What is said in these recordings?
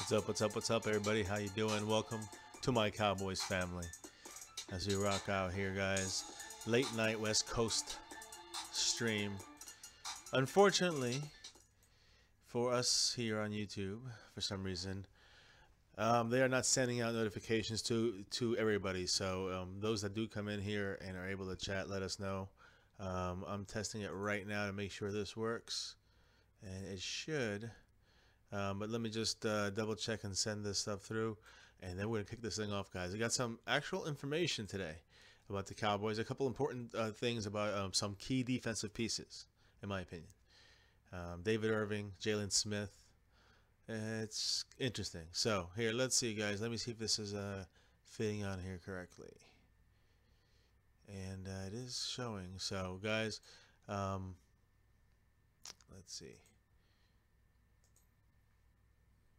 What's up, what's up, what's up, everybody? How you doing? Welcome to my Cowboys family. As we rock out here, guys. Late night West Coast stream. Unfortunately, for us here on YouTube, for some reason, they are not sending out notifications to everybody. So those that do come in here and are able to chat, let us know. I'm testing it right now to make sure this works, and it should. But let me just double check and send this stuff through, and then we're gonna kick this thing off, guys. I got some actual information today about the Cowboys. A couple important things about some key defensive pieces, in my opinion. David Irving, Jaylon Smith. It's interesting. So here, let's see, guys. Let me see if this is fitting on here correctly. And it is showing. So, guys, let's see.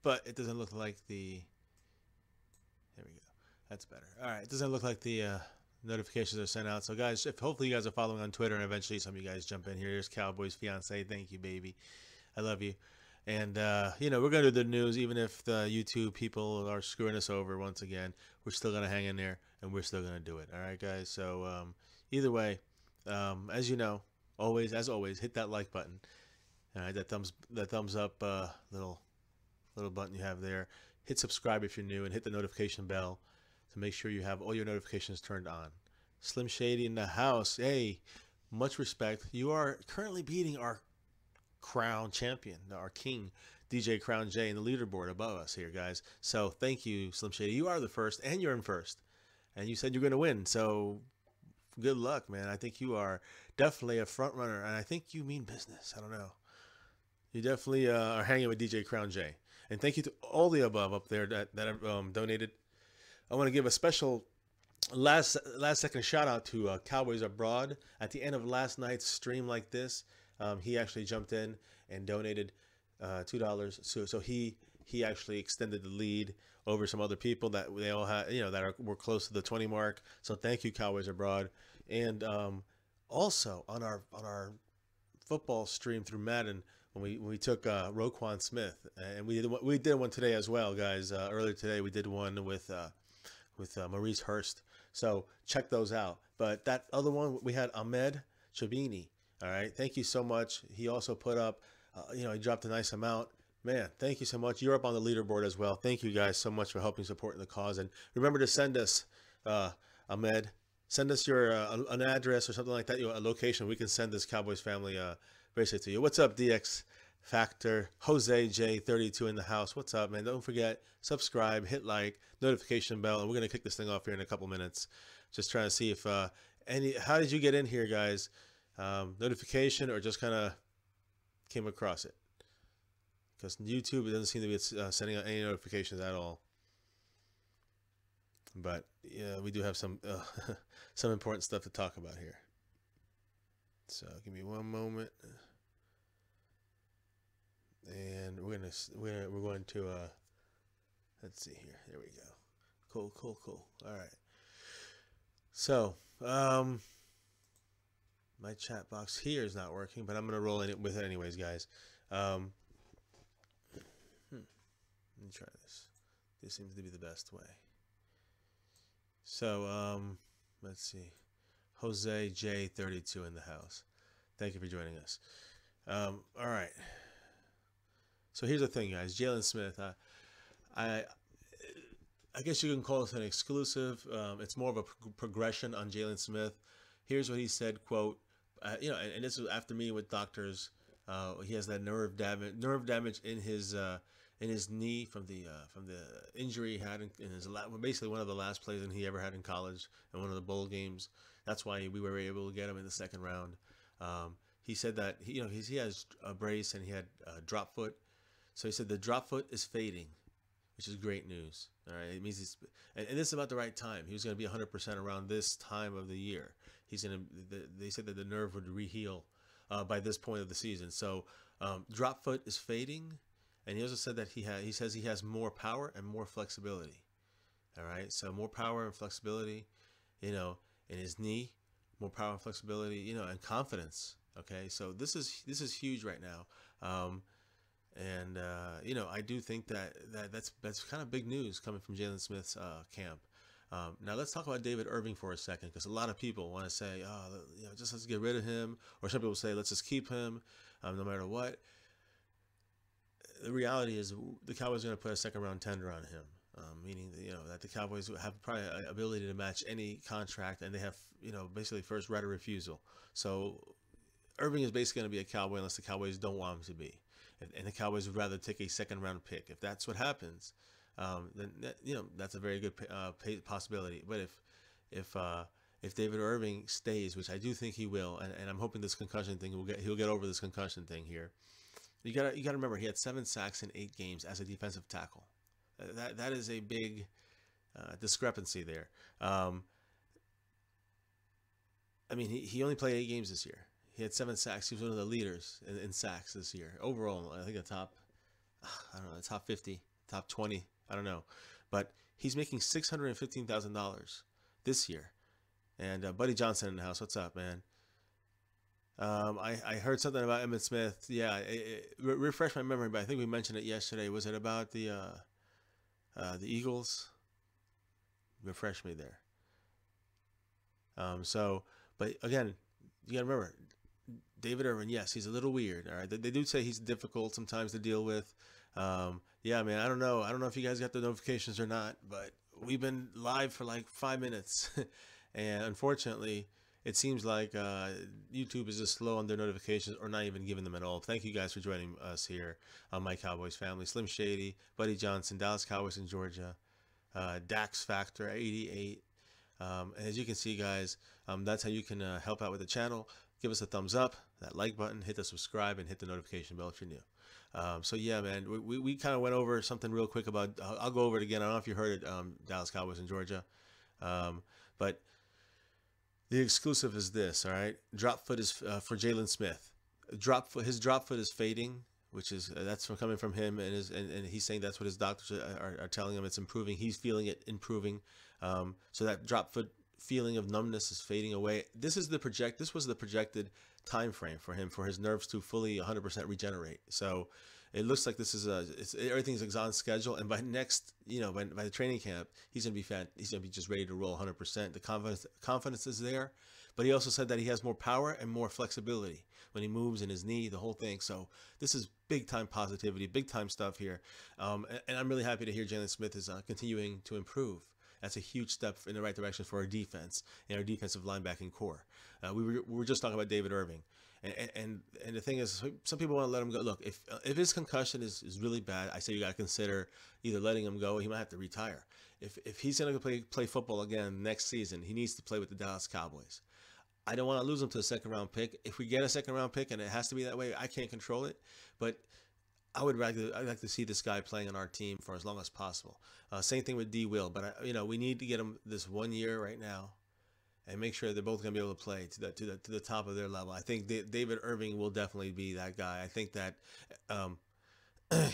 But it doesn't look like the, there we go, that's better. All right, it doesn't look like the notifications are sent out. So guys, if hopefully you guys are following on Twitter, and eventually some of you guys jump in here. Here's Cowboys fiance, thank you, baby, I love you. And you know, we're gonna do the news, even if the YouTube people are screwing us over once again. We're still gonna hang in there, and we're still gonna do it. All right, guys. So either way, as you know, as always, hit that like button. All right, that thumbs up little button you have there. Hit subscribe if you're new, and hit the notification bell to make sure you have all your notifications turned on. Slim Shady in the house. Hey, much respect. You are currently beating our crown champion, our king, DJ Crown J, in the leaderboard above us here, guys. So thank you, Slim Shady. You are the first, and you're in first. And you said you're going to win, so good luck, man. I think you are definitely a front runner, and I think you mean business. I don't know. You definitely are hanging with DJ Crown J. And thank you to all the above up there that have donated. I want to give a special last second shout out to Cowboys Abroad. At the end of last night's stream like this, he actually jumped in and donated $2. So he actually extended the lead over some other people that they all had, you know, that were close to the 20 mark. So thank you, Cowboys Abroad. And also on our football stream through Madden, when we took Roquan Smith, and we did one today as well, guys. Earlier today we did one with Maurice Hurst. So check those out. But that other one we had Ahmed Chabini. All right, thank you so much. He also put up, you know, he dropped a nice amount. Man, thank you so much. You're up on the leaderboard as well. Thank you guys so much for helping support the cause. And remember to send us, Ahmed, send us your an address or something like that, you know, a location. We can send this Cowboys family bracelet to you. What's up, DX Factor? Jose J32 in the house. What's up, man? Don't forget, subscribe, hit like, notification bell, and we're gonna kick this thing off here in a couple minutes. Just trying to see if how did you get in here, guys? Notification, or just kind of came across it? Because YouTube, it doesn't seem to be sending out any notifications at all. But yeah, we do have some some important stuff to talk about here. So give me one moment, and we're going to let's see here. There we go. Cool. All right. So my chat box here is not working, but I'm gonna roll in it with it anyways, guys. Let me try this. This seems to be the best way. So let's see. Jose J32 in the house. Thank you for joining us. All right. So here's the thing, guys. Jaylon Smith. I guess you can call this an exclusive. It's more of a progression on Jaylon Smith. Here's what he said. Quote. You know, and this was after meeting with doctors. He has that nerve damage in his knee from the injury he had in his basically one of the last plays that he ever had in college and one of the bowl games. That's why we were able to get him in the second round. He said that he has a brace and he had drop foot. So he said the drop foot is fading, which is great news. All right, it means he's and this is about the right time. He was going to be 100% around this time of the year. They said that the nerve would reheal by this point of the season. So drop foot is fading, and he also said that he says he has more power and more flexibility. All right, so more power and flexibility, you know, in his knee, more power and flexibility, you know, and confidence. Okay, so this is huge right now. And you know, I do think that's kind of big news coming from Jaylon Smith's camp. Now let's talk about David Irving for a second, because a lot of people want to say, oh, you know, just let's get rid of him, or some people say let's just keep him, no matter what. The reality is the Cowboys are going to put a second round tender on him, meaning that, you know, that the Cowboys have probably an ability to match any contract, and they have, you know, basically first right of refusal. So Irving is basically going to be a Cowboy unless the Cowboys don't want him to be, and the Cowboys would rather take a second round pick. If that's what happens, then you know, that's a very good possibility. But if David Irving stays, which I do think he will, and I'm hoping this concussion thing he'll get over this concussion thing here. You gotta remember, he had 7 sacks in 8 games as a defensive tackle. That is a big discrepancy there. I mean, he only played 8 games this year. He had 7 sacks. He was one of the leaders in sacks this year. Overall, I think the top, I don't know, the top 50, top 20, I don't know. But he's making $615,000 this year. And Buddy Johnson in the house. What's up, man? I heard something about Emmitt Smith. Yeah, refresh my memory, but I think we mentioned it yesterday. Was it about the Eagles? Refresh me there. But again, you gotta remember, David Irving, yes, he's a little weird. All right, they do say he's difficult sometimes to deal with. Yeah, man, I don't know if you guys got the notifications or not, but we've been live for like 5 minutes, and unfortunately, it seems like YouTube is just slow on their notifications, or not even giving them at all. Thank you guys for joining us here on My Cowboys Family. Slim Shady, Buddy Johnson, Dallas Cowboys in Georgia, Dax Factor 88. As you can see, guys, that's how you can help out with the channel. Give us a thumbs up, that like button, hit the subscribe, and hit the notification bell if you're new. So yeah, man, we kind of went over something real quick about, I'll go over it again. I don't know if you heard it, Dallas Cowboys in Georgia. But the exclusive is this, all right? Drop foot is for Jaylon Smith. His drop foot is fading, which is that's coming from him, and he's saying that's what his doctors are telling him. It's improving. He's feeling it improving. So that drop foot feeling of numbness is fading away. This was the projected time frame for him, for his nerves to fully 100% regenerate. So it looks like this is everything's on schedule, and by next, you know, by the training camp, he's gonna be just ready to roll 100%. The confidence is there, but he also said that he has more power and more flexibility when he moves in his knee, the whole thing. So this is big time positivity, big time stuff here, and I'm really happy to hear Jaylon Smith is continuing to improve. That's a huge step in the right direction for our defense and our defensive linebacking core. We were just talking about David Irving. And the thing is, some people want to let him go. Look, if his concussion is really bad, I say you got to consider either letting him go, or he might have to retire. If he's going to play football again next season, he needs to play with the Dallas Cowboys. I don't want to lose him to a second round pick. If we get a second round pick and it has to be that way, I can't control it. But I'd like to see this guy playing on our team for as long as possible. Same thing with D. Will, but you know, we need to get him this 1 year right now, and make sure they're both going to be able to play to the top of their level. I think David Irving will definitely be that guy. I think that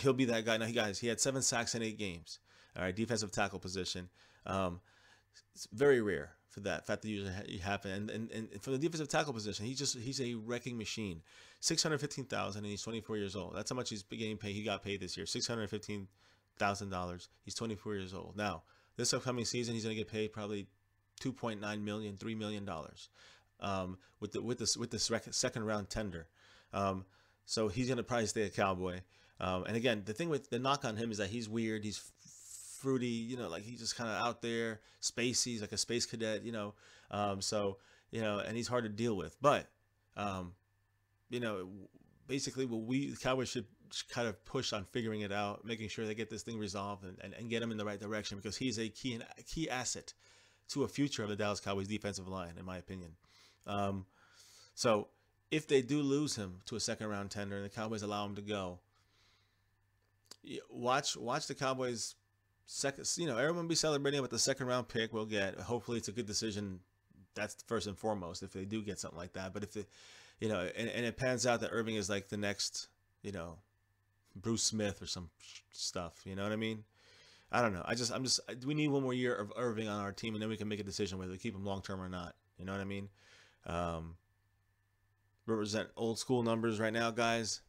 he'll be that guy. Now, guys, he had 7 sacks in 8 games. All right, defensive tackle position. It's very rare for that to usually happen. And for the defensive tackle position, he's a wrecking machine. $615,000, and he's 24 years old. That's how much he's getting paid. He got paid this year, $615,000. He's 24 years old. Now, this upcoming season, he's going to get paid probably $2.9 million, $3 million with this second round tender. So he's going to probably stay a Cowboy. And again, the thing with the knock on him is that he's weird. He's fruity, you know, like he's just kind of out there, spacey. He's like a space cadet, you know. So, you know, and he's hard to deal with. But, you know, basically the Cowboys should kind of push on figuring it out, making sure they get this thing resolved and get him in the right direction, because he's a key asset to a future of the Dallas Cowboys defensive line, in my opinion. So if they do lose him to a second round tender and the Cowboys allow him to go, watch the Cowboys second, you know, everyone will be celebrating with the second round pick we'll get. Hopefully it's a good decision. That's first and foremost, if they do get something like that. But if they, you know, and it pans out that Irving is like the next, you know, Bruce Smith or some stuff, you know what I mean? I don't know. We need 1 more year of Irving on our team, and then we can make a decision whether to keep him long term or not. You know what I mean? Represent old school numbers right now, guys.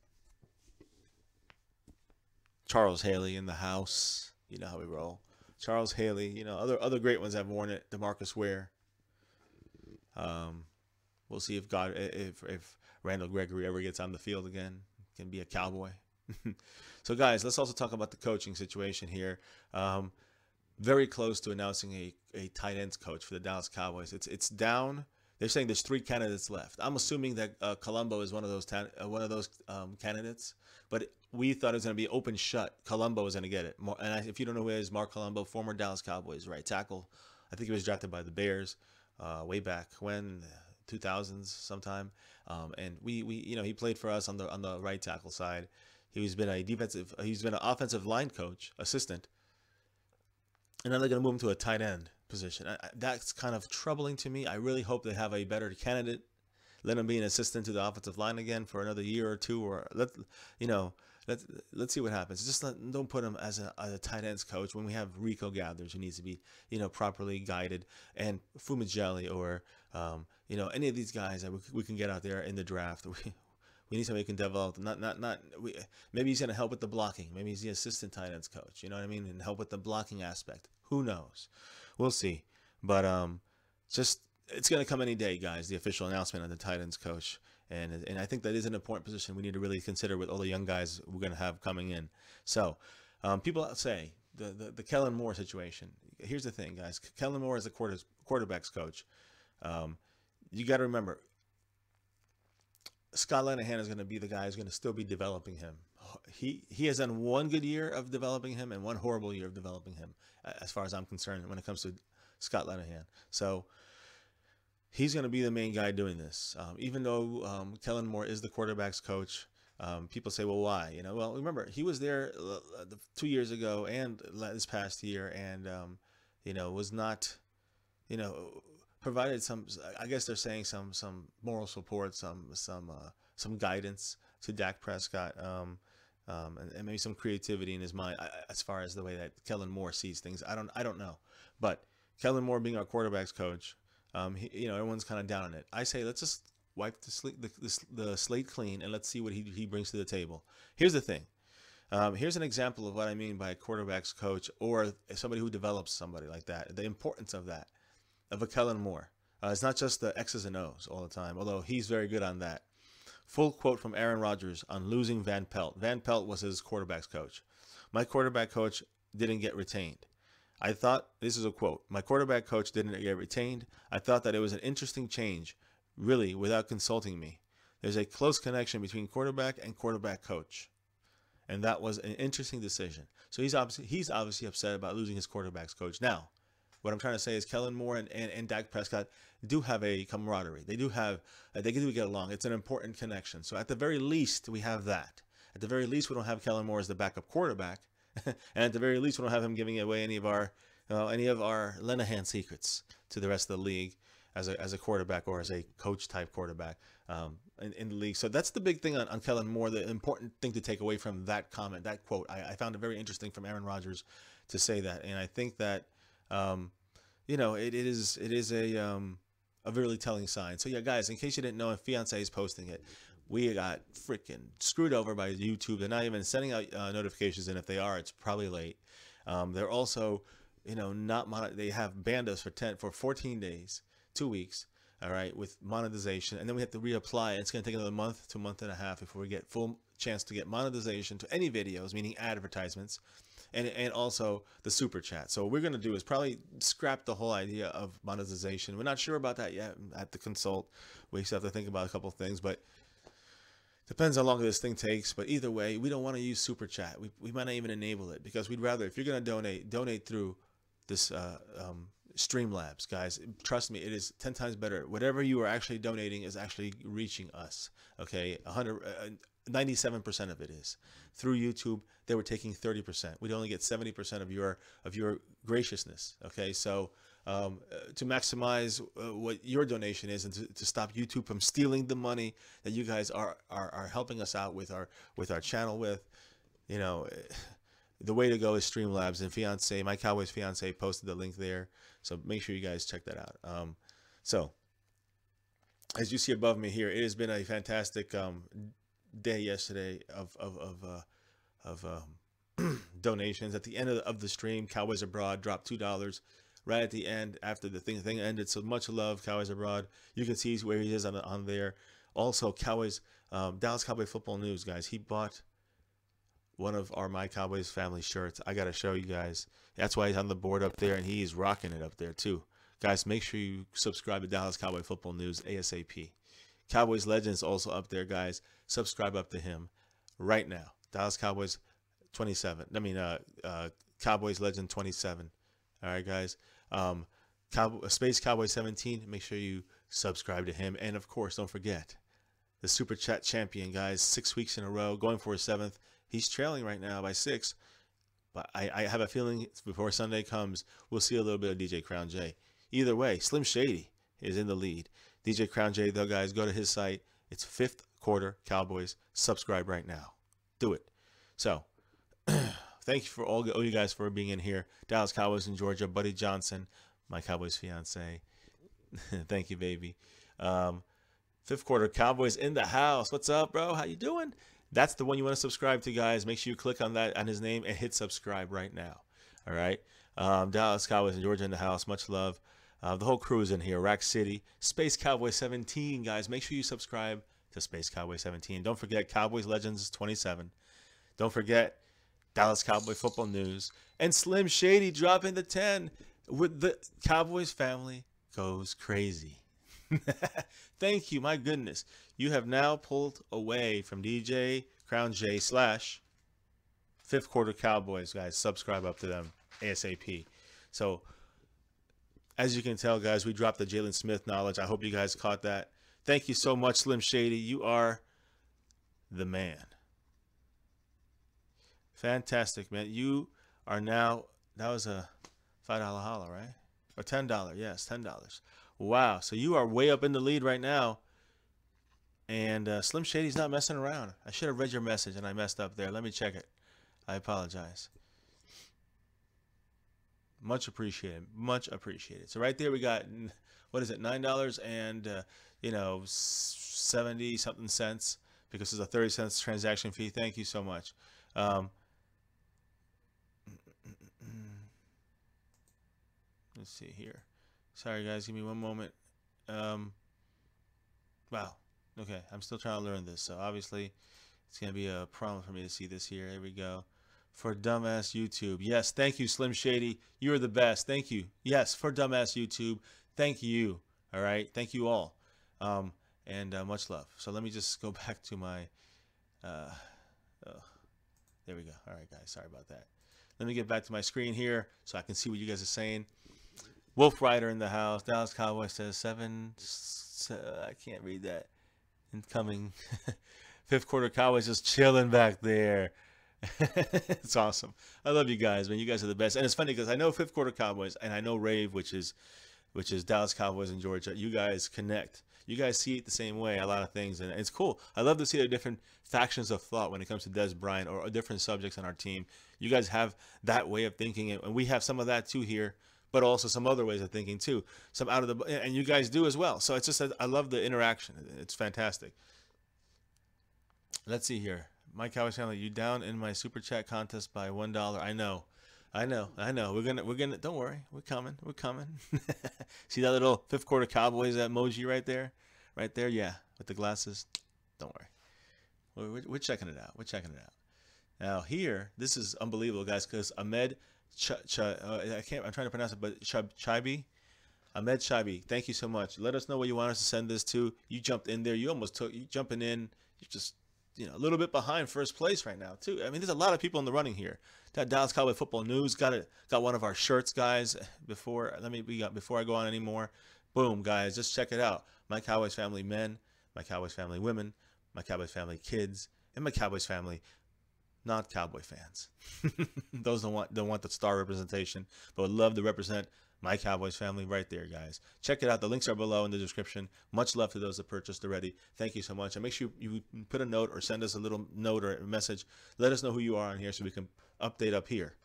Charles Haley in the house. You know how we roll. Charles Haley. You know, other great ones have worn it. DeMarcus Ware. Um, we'll see if Randall Gregory ever gets on the field again, can be a Cowboy. So guys, let's also talk about the coaching situation here. Very close to announcing a tight ends coach for the Dallas Cowboys. It's down. They're saying there's 3 candidates left. I'm assuming that Colombo is one of those candidates, but we thought it was going to be open shut. Colombo was going to get it. If you don't know who he is, Mark Colombo, former Dallas Cowboys right tackle. I think he was drafted by the Bears way back when, 2000s sometime. And we he played for us on the right tackle side. He's been an offensive line coach, assistant. And now they're going to move him to a tight end position. That's kind of troubling to me. I really hope they have a better candidate. Let him be an assistant to the offensive line again for another year or two, or let's see what happens. Just don't put him as a tight ends coach when we have Rico Gathers, who needs to be properly guided, and Fumijeli, or any of these guys that we can get out there in the draft. We need somebody who can develop. Maybe he's going to help with the blocking. Maybe he's the assistant tight ends coach. You know what I mean? And help with the blocking aspect. Who knows? We'll see. But it's going to come any day, guys. The official announcement of the tight ends coach, and I think that is an important position we need to really consider with all the young guys we're going to have coming in. So, people say the Kellen Moore situation. Here's the thing, guys. Kellen Moore is a quarterbacks coach. You got to remember, Scott Linehan is going to be the guy who's going to still be developing him. He has done one good year of developing him and one horrible year of developing him, as far as I'm concerned, when it comes to Scott Linehan. So he's going to be the main guy doing this. Even though Kellen Moore is the quarterback's coach, people say, well, why? Well, remember, he was there 2 years ago and this past year, and was not, provided some, I guess they're saying some moral support, some guidance to Dak Prescott, and maybe some creativity in his mind as far as the way that Kellen Moore sees things. I don't know, but Kellen Moore being our quarterbacks coach, everyone's kind of down on it. I say let's just wipe the slate clean and let's see what he brings to the table. Here's the thing. Here's an example of what I mean by a quarterbacks coach or somebody who develops somebody like that. The importance of that. Of a Kellen Moore. It's not just the X's and O's all the time, although he's very good on that. Full quote from Aaron Rodgers on losing Van Pelt. Van Pelt was his quarterback's coach. My quarterback coach didn't get retained. I thought, this is a quote, my quarterback coach didn't get retained. I thought that it was an interesting change, really, without consulting me. There's a close connection between quarterback and quarterback coach. And that was an interesting decision. So he's obviously upset about losing his quarterback's coach. Now, what I'm trying to say is Kellen Moore and Dak Prescott do have a camaraderie. They do get along. It's an important connection. So at the very least, we have that. At the very least, we don't have Kellen Moore as the backup quarterback, and at the very least, we don't have him giving away any of our Linehan secrets to the rest of the league as a quarterback or as a coach type quarterback in the league. So that's the big thing on Kellen Moore. The important thing to take away from that comment, that quote, I found it very interesting from Aaron Rodgers to say that, and I think that. It is a really telling sign. So yeah, guys, in case you didn't know, if Fiancé is posting it, we got freaking screwed over by YouTube. They're not even sending out notifications, and if they are, it's probably late. They're also, they have banned us for 14 days, 2 weeks, all right, with monetization, and then we have to reapply. And it's going to take another month to a month and a half before we get full chance to get monetization to any videos, meaning advertisements. And also the super chat. So what we're going to do is probably scrap the whole idea of monetization. We're not sure about that yet. At the consult, we still have to think about a couple of things, but depends how long this thing takes. But either way, we don't want to use super chat. We might not even enable it, because we'd rather, if you're going to donate through this Streamlabs, guys, trust me, it is 10 times better. Whatever you are actually donating is actually reaching us. Okay, 97% of it is through YouTube. They were taking 30%. We'd only get 70% of your graciousness. Okay, so to maximize what your donation is, and to stop YouTube from stealing the money that you guys are helping us out with our channel with, the way to go is Streamlabs. And my Cowboys Fiancé posted the link there, so make sure you guys check that out. So as you see above me here, it has been a fantastic day yesterday of donations. At the end of the stream, Cowboys Abroad dropped $2 right at the end after the thing ended. So much love, Cowboys Abroad. You can see where he is on there. Also, Cowboys, Dallas Cowboy Football News, guys. He bought one of our My Cowboys family shirts. I got to show you guys. That's why he's on the board up there, and he's rocking it up there too. Guys, make sure you subscribe to Dallas Cowboy Football News ASAP. Cowboys Legends also up there, guys. Subscribe up to him right now. Dallas Cowboys 27. Cowboys Legend 27. All right, guys. Space Cowboy 17. Make sure you subscribe to him. And, of course, don't forget the Super Chat champion, guys. 6 weeks in a row, going for his 7th. He's trailing right now by 6. But I have a feeling before Sunday comes, we'll see a little bit of DJ Crown J. Either way, Slim Shady is in the lead. DJ Crown J, though, guys, go to his site. It's 5th Quarter Cowboys. Subscribe right now. Do it. So, thank you for all you guys for being in here. Dallas Cowboys in Georgia. Buddy Johnson, my Cowboys fiance. Thank you, baby. 5th Quarter Cowboys in the house. What's up, bro? How you doing? That's the one you want to subscribe to, guys. Make sure you click on that, on his name, and hit subscribe right now. All right? Dallas Cowboys in Georgia in the house. Much love. The whole crew is in here. Rack City. Space Cowboy 17, guys. Make sure you subscribe to Space Cowboy 17. Don't forget Cowboys Legends 27. Don't forget Dallas Cowboy Football News. And Slim Shady dropping the 10. With the Cowboys family goes crazy. Thank you. My goodness. You have now pulled away from DJ Crown J / 5th Quarter Cowboys, guys. Subscribe up to them ASAP. So, as you can tell, guys, we dropped the Jaylon Smith knowledge. I hope you guys caught that. Thank you so much, Slim Shady. You are the man. Fantastic, man. You are now, that was a $5 holla, right? Or $10, yes, $10. Wow, so you are way up in the lead right now. And Slim Shady's not messing around. I should have read your message and I messed up there. Let me check it. I apologize. Much appreciated. Much appreciated. So right there we got, what is it, $9 and, 70 something cents because there's a 30 cents transaction fee. Thank you so much. Let's see here. Sorry, guys. Give me one moment. Wow. Okay. I'm still trying to learn this. So obviously it's going to be a problem for me to see this here. Here we go. For Dumbass YouTube. Yes. Thank you, Slim Shady. You're the best. Thank you. Yes. For Dumbass YouTube. Thank you. All right. Thank you all. And much love. So let me just go back to my, there we go. All right, guys. Sorry about that. Let me get back to my screen here so I can see what you guys are saying. Wolf Rider in the house. Dallas Cowboys says 7. I can't read that. Incoming. 5th Quarter Cowboys just chilling back there. It's awesome. I love you guys, man. You guys are the best. And it's funny because I know 5th Quarter Cowboys and I know Rave, which is Dallas Cowboys in Georgia. You guys connect. You guys see it the same way, a lot of things, and it's cool. I love to see the different factions of thought when it comes to Des Bryant or different subjects on our team. You guys have that way of thinking, and we have some of that too here, but also some other ways of thinking too. Some out of the, and you guys do as well. So it's just, I love the interaction. It's fantastic. Let's see here. My Cowboys family, you down in my super chat contest by $1. I know. We're gonna. Don't worry. We're coming. See that little 5th Quarter Cowboys emoji right there, Yeah, with the glasses. Don't worry. We're checking it out. Now here, this is unbelievable, guys, because Ahmed, I'm trying to pronounce it, but Chaibi, Ahmed Chaibi. Thank you so much. Let us know what you want us to send this to. You jumped in there. You jumping in. You just. A little bit behind first place right now too. I mean, there's a lot of people in the running here. That Dallas Cowboy Football News got one of our shirts, guys. Before I go on anymore, boom, guys, just check it out. My Cowboys family men, my Cowboys family women, my Cowboys family kids, and my Cowboys family not Cowboy fans. Those don't want the star representation, but would love to represent my Cowboys family right there, guys. Check it out. The links are below in the description. Much love to those that purchased already. Thank you so much. And make sure you put a note or send us a little note or a message. Let us know who you are on here so we can update up here.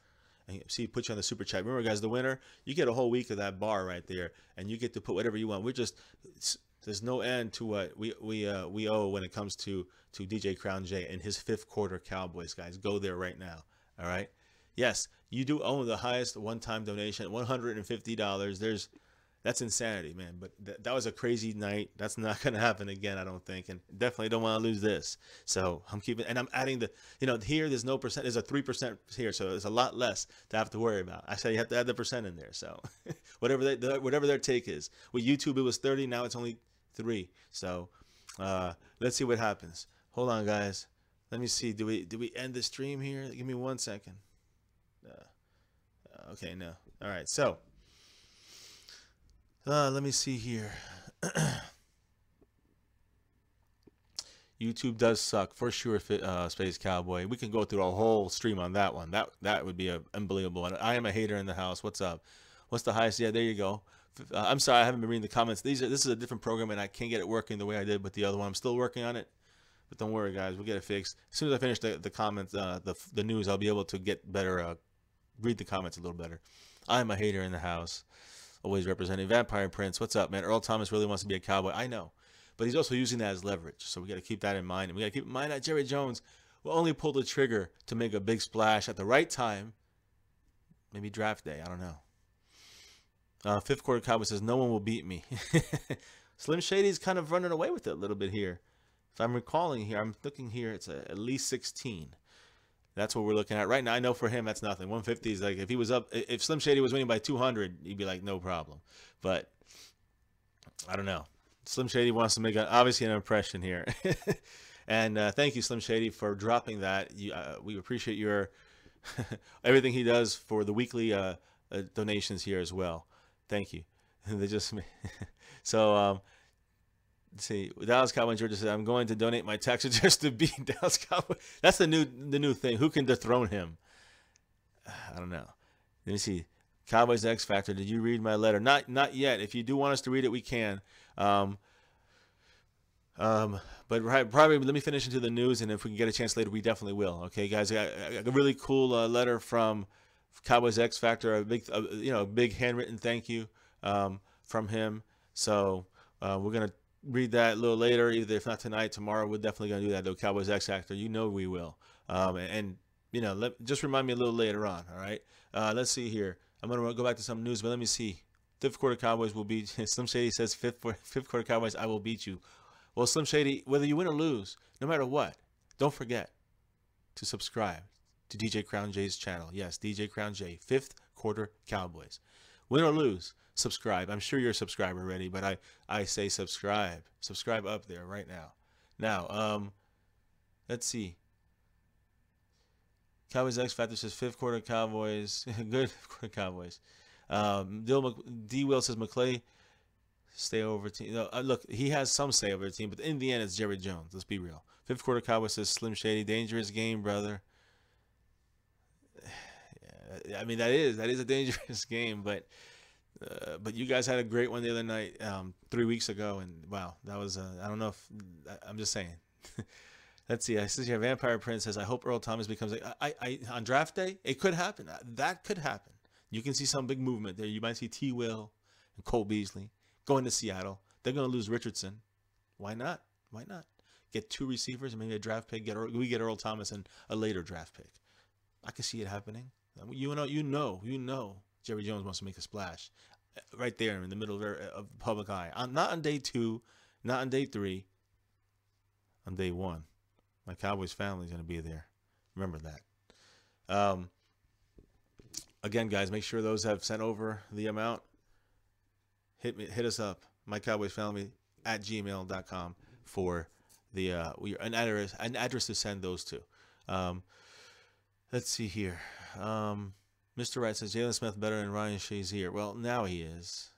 And see, put you on the super chat. Remember, guys, the winner, you get a whole week of that bar right there, and you get to put whatever you want. There's no end to what we owe when it comes to DJ Crown J and his 5th Quarter Cowboys, guys. Go there right now. All right. Yes, you do own the highest one-time donation, $150. That's insanity, man. But that was a crazy night. That's not going to happen again, I don't think. And definitely don't want to lose this. So I'm keeping, and I'm adding the, here there's no percent. There's a 3% here, so there's a lot less to have to worry about. I said you have to add the percent in there. So whatever their take is. With YouTube, it was 30. Now it's only 3. So let's see what happens. Hold on, guys. Let me see. Do we end the stream here? Give me 1 second. Okay, no. All right, so let me see here. YouTube does suck for sure. Space Cowboy. We can go through a whole stream on that one. That would be unbelievable. And I am a hater in the house. What's up? What's the highest? Yeah, there you go. I'm sorry, I haven't been reading the comments. This is a different program, and I can't get it working the way I did with the other one. I'm still working on it. But don't worry, guys. We'll get it fixed. As soon as I finish the comments, the news, I'll be able to get better, read the comments a little better. I'm a hater in the house. Always representing Vampire Prince. What's up, man? Earl Thomas really wants to be a cowboy. I know. But he's also using that as leverage. So we got to keep that in mind. And we got to keep in mind that Jerry Jones will only pull the trigger to make a big splash at the right time. Maybe draft day. I don't know. Fifth Quarter Cowboy says, no one will beat me. Slim Shady's kind of running away with it a little bit here. If I'm recalling here, I'm looking here, it's at least 16. That's what we're looking at right now. I know for him that's nothing. 150 is like, if he was up, if Slim Shady was winning by 200, he'd be like, no problem. But I don't know. Slim Shady wants to make obviously an impression here. And thank you, Slim Shady, for dropping that. We appreciate your everything he does for the weekly donations here as well. Thank you. They just so let's see. Dallas Cowboy Georgia said, "I'm going to donate my taxes just to beat Dallas Cowboy." That's the new thing. Who can dethrone him? I don't know. Let me see. Cowboys X Factor. Did you read my letter? Not yet. If you do want us to read it, we can. But probably let me finish into the news, and if we can get a chance later, we definitely will. Okay, guys. I got a really cool letter from Cowboys X Factor. A big handwritten thank you from him. So we're gonna read that a little later, either if not tonight, tomorrow. We're definitely gonna do that though. Cowboys X Factor, we will. And just remind me a little later on. All right. Let's see here. I'm gonna go back to some news, but let me see. Fifth Quarter Cowboys will beat. Slim Shady says fifth Quarter Cowboys, I will beat you. Well, Slim Shady, whether you win or lose, no matter what, don't forget to subscribe to DJ Crown J's channel. Yes, DJ Crown J, Fifth Quarter Cowboys. Win or lose, subscribe. I'm sure you're a subscriber already, but I say subscribe. Subscribe up there right now. Now, let's see. Cowboys X Factor says Fifth Quarter Cowboys. Good Quarter Cowboys. D. Will says McClay stay over team. No, look, he has some stay over team, but in the end, it's Jerry Jones. Let's be real. Fifth Quarter Cowboys says Slim Shady, dangerous game, brother. Yeah, I mean that is a dangerous game, but you guys had a great one the other night, 3 weeks ago, and wow, that was I don't know if I'm just saying. Let's see. I see here Vampire Prince says I hope Earl Thomas becomes on draft day. It could happen. That could happen. You can see some big movement there. You might see T. Will and Cole Beasley going to Seattle. They're going to lose Richardson. Why not? Why not? Get 2 receivers and maybe a draft pick. We get Earl Thomas and a later draft pick. I can see it happening. You know, Jerry Jones wants to make a splash right there in the middle of the public eye. Not on day 2, not on day 3, on day 1. My Cowboys family is going to be there. Remember that. Again, guys, make sure those have sent over the amount. Hit us up, mycowboysfamily@gmail.com for the an address to send those to. Let's see here. Mr. Wright says Jaylon Smith better than Ryan Shazier. Well, now he is.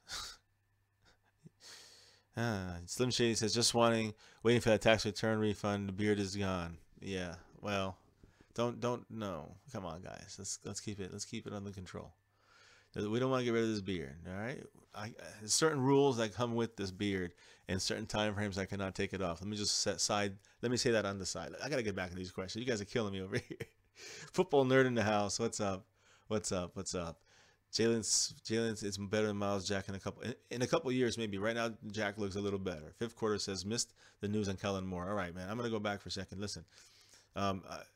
Slim Shady says just waiting for that tax return refund. The beard is gone. Yeah. Well, don't no. Come on, guys. Let's keep it under control. We don't want to get rid of this beard. All right. There's certain rules that come with this beard, and certain time frames I cannot take it off. Let me just Let me say that on the side. I gotta get back to these questions. You guys are killing me over here. Football nerd in the house. What's up? Jaylon is better than Miles Jack in a couple of years, maybe. Right now, Jack looks a little better. Fifth Quarter says missed the news on Kellen Moore. All right, man. I'm gonna go back for a second. Listen,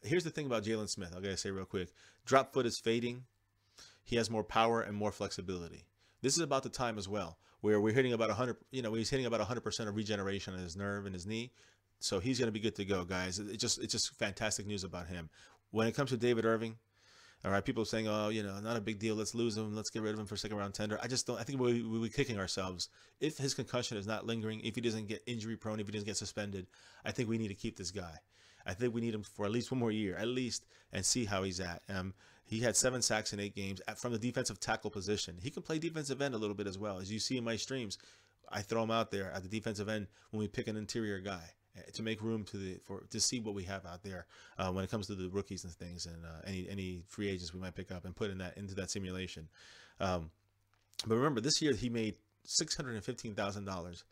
Here's the thing about Jaylon Smith. I gotta say real quick: drop foot is fading. He has more power and more flexibility. This is about the time as well, where we're hitting about 100. You know, he's hitting about 100% of regeneration on his nerve and his knee, so he's gonna be good to go, guys. It's just fantastic news about him. When it comes to David Irving, all right, people are saying, oh, you know, not a big deal. Let's lose him. Let's get rid of him for second round tender. I just don't. I think we'll be kicking ourselves if his concussion is not lingering. If he doesn't get injury prone, if he doesn't get suspended, I think we need to keep this guy. I think we need him for at least one more year, at least, and see how he's at. He had 7 sacks in 8 games from the defensive tackle position. He can play defensive end a little bit as well. As you see in my streams, I throw him out there at the defensive end when we pick an interior guy to make room to see what we have out there when it comes to the rookies and things, and any free agents we might pick up and put into that simulation. But remember, this year he made $615,000.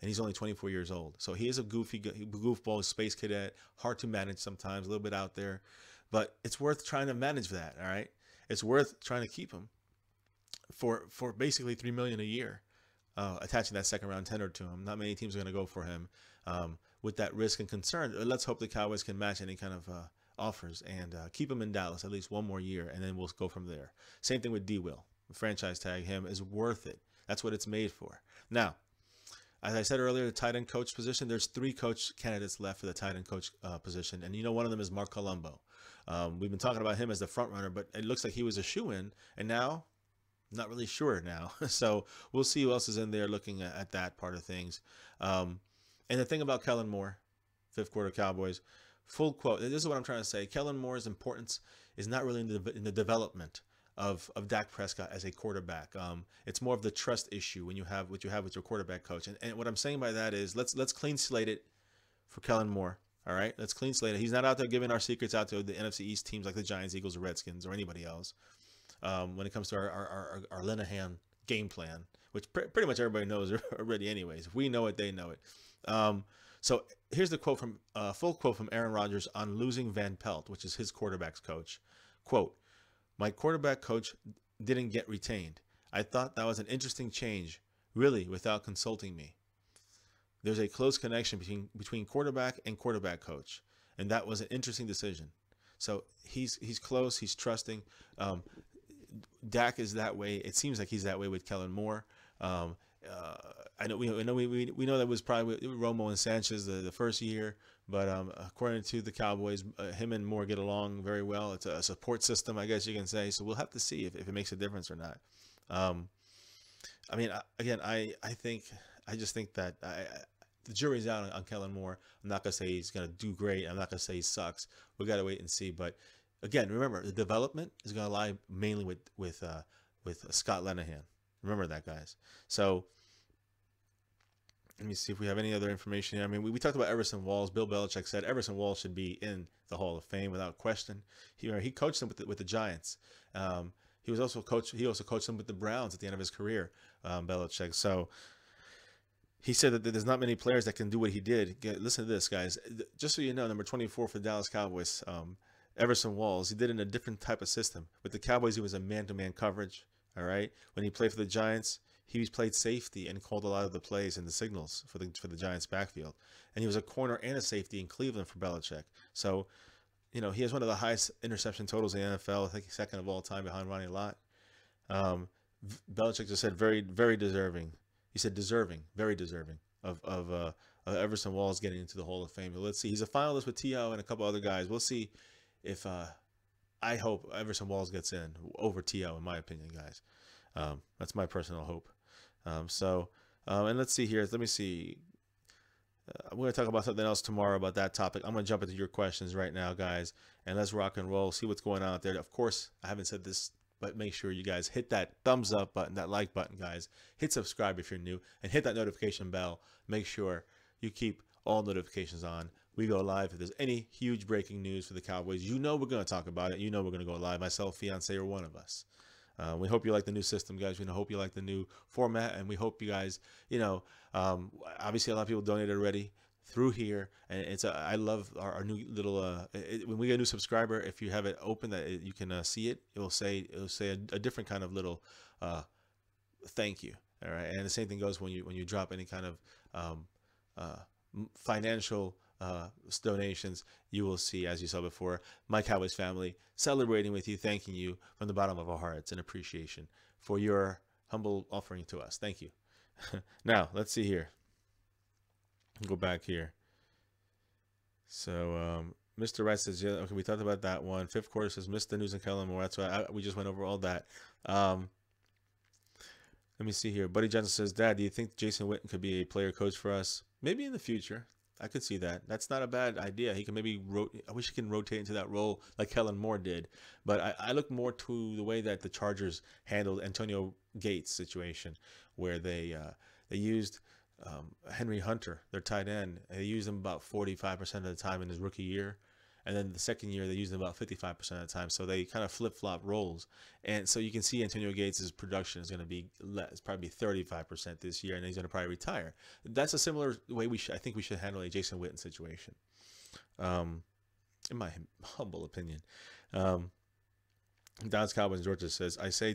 And he's only 24 years old. So he is a goofball space cadet, hard to manage sometimes, a little bit out there. But it's worth trying to manage that, all right? It's worth trying to keep him for basically $3 million a year, attaching that second round tender to him. Not many teams are going to go for him with that risk and concern. Let's hope the Cowboys can match any kind of offers and keep him in Dallas at least one more year, and then we'll go from there. Same thing with D-Will. Franchise tag him is worth it. That's what it's made for. Now, as I said earlier, the tight end coach position, there's 3 coach candidates left for the tight end coach position. And, you know, one of them is Mark Colombo. We've been talking about him as the front runner, but it looks like he was a shoo-in. And now, not really sure now. So we'll see who else is in there looking at that part of things. And the thing about Kellen Moore, 5th quarter Cowboys, full quote. This is what I'm trying to say. Kellen Moore's importance is not really in the development of Dak Prescott as a quarterback. It's more of the trust issue when you have what you have with your quarterback coach. And what I'm saying by that is let's clean slate it for Kellen Moore. All right, let's clean slate it. He's not out there giving our secrets out to the NFC East teams like the Giants, Eagles, or Redskins, or anybody else. When it comes to our Linehan game plan, which pretty much everybody knows already anyways. If we know it, they know it. So here's the quote from full quote from Aaron Rodgers on losing Van Pelt, which is his quarterback's coach. Quote, "My quarterback coach didn't get retained. I thought that was an interesting change, really, without consulting me. There's a close connection between quarterback and quarterback coach, and that was an interesting decision." So he's close, he's trusting. Dak is that way. It seems like he's that way with Kellen Moore. I know we know that was probably Romo and Sanchez the first year, but according to the Cowboys, him and Moore get along very well. It's a support system, I guess you can say. So we'll have to see if it makes a difference or not. I mean, again, I just think that the jury's out on Kellen Moore. I'm not gonna say he's gonna do great. I'm not gonna say he sucks. We gotta wait and see. But again, remember, the development is gonna lie mainly with Scott Linehan. Remember that, guys. So let me see if we have any other information here. I mean, we talked about Everson Walls. Bill Belichick said Everson Walls should be in the Hall of Fame without question. He coached them with the Giants. He also coached them with the Browns at the end of his career, Belichick. So he said that there's not many players that can do what he did. Listen to this, guys. Just so you know, number 24 for the Dallas Cowboys, Everson Walls, he did it in a different type of system. With the Cowboys, he was a man-to-man coverage. All right. When he played for the Giants, he played safety and called a lot of the plays and the signals for the Giants backfield. And he was a corner and a safety in Cleveland for Belichick. So, you know, he has one of the highest interception totals in the NFL. I think he's second of all time behind Ronnie Lott. Belichick just said very, very deserving. He said deserving, very deserving of Everson Walls getting into the Hall of Fame. But let's see. He's a finalist with T.O. and a couple other guys. We'll see if I hope Everson Walls gets in over T.O. in my opinion, guys. That's my personal hope. And let's see here. Let me see. I'm going to talk about something else tomorrow about that topic. I'm going to jump into your questions right now, guys, and let's rock and roll. See what's going on out there. Of course, I haven't said this, but make sure you guys hit that thumbs up button, that like button, guys. Hit subscribe if you're new, and hit that notification bell. Make sure you keep all notifications on. We go live. If there's any huge breaking news for the Cowboys, you know we're going to talk about it. You know we're going to go live. Myself, fiance, or one of us. We hope you like the new system, guys. We hope you like the new format, and we hope you guys, you know, obviously a lot of people donated already through here, and I love our new little when we get a new subscriber, if you have it open that you can see it, it'll say a different kind of little thank you. All right, and the same thing goes when you drop any kind of financial donations, you will see, as you saw before, my Cowboys family celebrating with you, thanking you from the bottom of our hearts in appreciation for your humble offering to us. Thank you. Now, let's see here. Go back here. So, Mr. Wright says, yeah, okay, we talked about that one. Fifth quarter says, missed the news and Kellen more. That's why we just went over all that. Let me see here. Buddy Johnson says, Dad, do you think Jason Witten could be a player coach for us? Maybe in the future. I could see that. That's not a bad idea. He can maybe I wish he can rotate into that role like Kellen Moore did. But I look more to the way that the Chargers handled Antonio Gates' situation, where they used Henry Hunter, their tight end. They used him about 45% of the time in his rookie year. And then the second year, they used him about 55% of the time. So they kind of flip-flop roles. And so you can see Antonio Gates' production is going to be less, probably 35% this year, and he's going to probably retire. That's a similar way I think we should handle a Jason Witten situation, in my humble opinion. Dallas Cowboys Georgia says, I say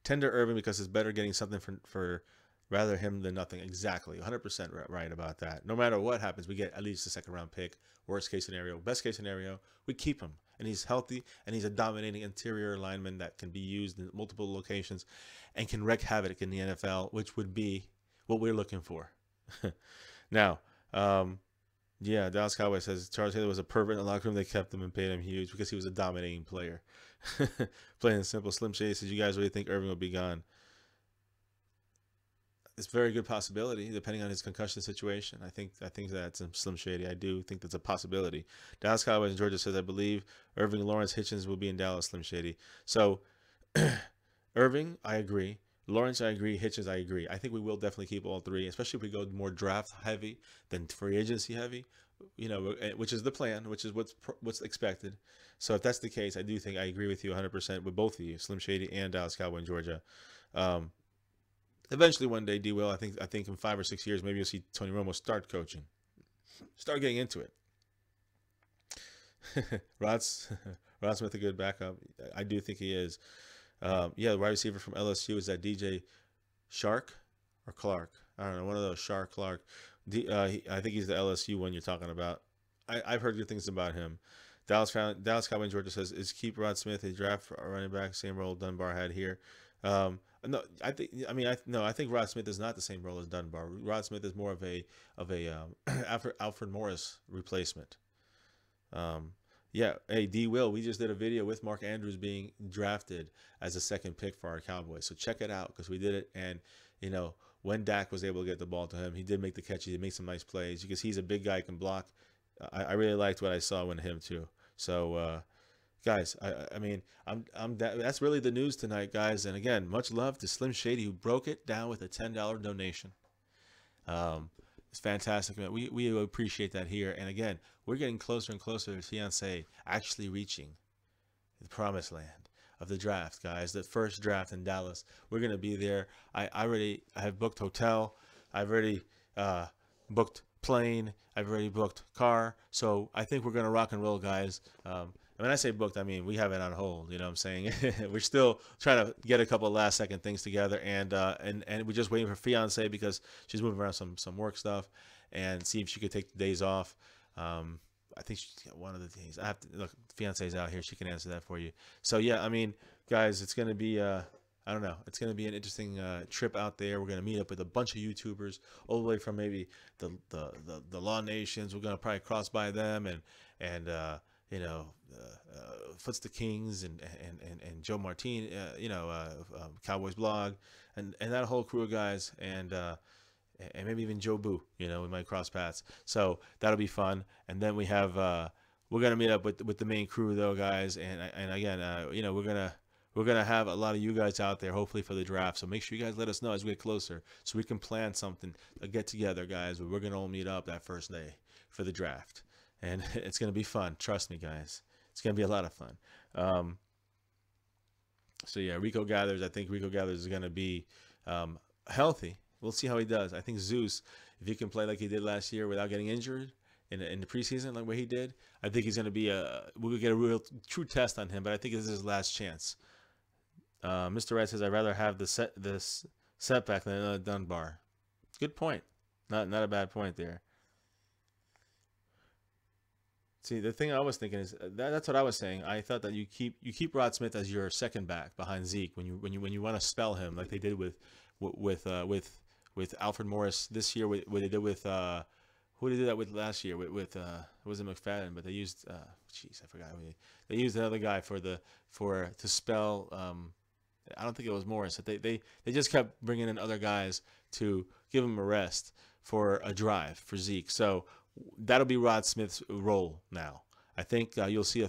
tender Irving because it's better getting something for rather him than nothing. Exactly. 100% right about that. No matter what happens, we get at least a second-round pick. Worst case scenario. Best case scenario, we keep him. And he's healthy, and he's a dominating interior lineman that can be used in multiple locations and can wreak havoc in the NFL, which would be what we're looking for. Now, yeah, Dallas Cowboys says Charles Taylor was a pervert in the locker room. They kept him and paid him huge because he was a dominating player. Plain and simple. Slim Shady says, you guys really think Irving will be gone? It's a very good possibility, depending on his concussion situation. I think that's Slim Shady. I do think that's a possibility. Dallas Cowboys in Georgia says, I believe Irving, Lawrence, Hitchens will be in Dallas. Slim Shady. So, Irving, I agree. Lawrence, I agree. Hitchens, I agree. I think we will definitely keep all three, especially if we go more draft heavy than free agency heavy. You know, which is the plan, which is what's expected. So if that's the case, I do think I agree with you 100% with both of you, Slim Shady and Dallas Cowboys in Georgia. Eventually, one day, D. Will, I think in 5 or 6 years, maybe you'll see Tony Romo start coaching, start getting into it. Rod Smith, a good backup. I do think he is. Yeah, the wide receiver from LSU is that DJ Shark or Clark. I don't know, one of those, Shark, Clark. I think he's the LSU one you're talking about. I've heard good things about him. Dallas Cowboys Georgia says, is keep Rod Smith a draft running back, same role Dunbar had here. No, I think Rod Smith is not the same role as Dunbar. Rod Smith is more of a Alfred Morris replacement. Yeah, hey, D. Will, we just did a video with Mark Andrews being drafted as a second pick for our Cowboys. So check it out because we did it. And, you know, when Dak was able to get the ball to him, he did make the catches. He made some nice plays because he's a big guy, can block. I really liked what I saw with him too. So, guys, I mean, that's really the news tonight, guys. And again, much love to Slim Shady who broke it down with a $10 donation. It's fantastic, man. We appreciate that here. And again, we're getting closer and closer to Fiancé actually reaching the promised land of the draft, guys. The first draft in Dallas. We're gonna be there. I have booked hotel. I've already booked plane. I've already booked car. So I think we're gonna rock and roll, guys. When I say booked, I mean we have it on hold. You know what I'm saying? We're still trying to get a couple of last second things together, and we're just waiting for Fiance because she's moving around some work stuff, and see if she could take the days off. I think she's got one of the days. I have to look. Fiance's out here; she can answer that for you. So yeah, I mean, guys, it's gonna be I don't know. It's gonna be an interesting trip out there. We're gonna meet up with a bunch of YouTubers, all the way from maybe the Law Nations. We're gonna probably cross by them and you know, Foots the Kings and Joe Martin, Cowboys Blog, and that whole crew of guys, and maybe even Joe Boo. You know, we might cross paths. So that'll be fun. And then we have we're gonna meet up with the main crew though, guys. And again, you know, we're gonna have a lot of you guys out there, hopefully for the draft. So make sure you guys let us know as we get closer, so we can plan something, a get together, guys. Where we're gonna all meet up that first day for the draft. And it's going to be fun. Trust me, guys. It's going to be a lot of fun. So, yeah, Rico Gathers. I think Rico Gathers is going to be healthy. We'll see how he does. I think Zeus, if he can play like he did last year without getting injured in the preseason, like what he did, I think he's going to be we'll get a real true test on him. But I think this is his last chance. Mr. Wright says, I'd rather have this setback than another Dunbar. Good point. Not a bad point there. See, the thing I was thinking is that's what I was saying. I thought that you keep Rod Smith as your second back behind Zeke when you want to spell him like they did with Alfred Morris this year. What they did with who did they do that with last year with it wasn't McFadden, but they used jeez, I forgot who they used another guy to spell. I don't think it was Morris. They just kept bringing in other guys to give him a rest for a drive for Zeke. So that'll be Rod Smith's role now. I think you'll see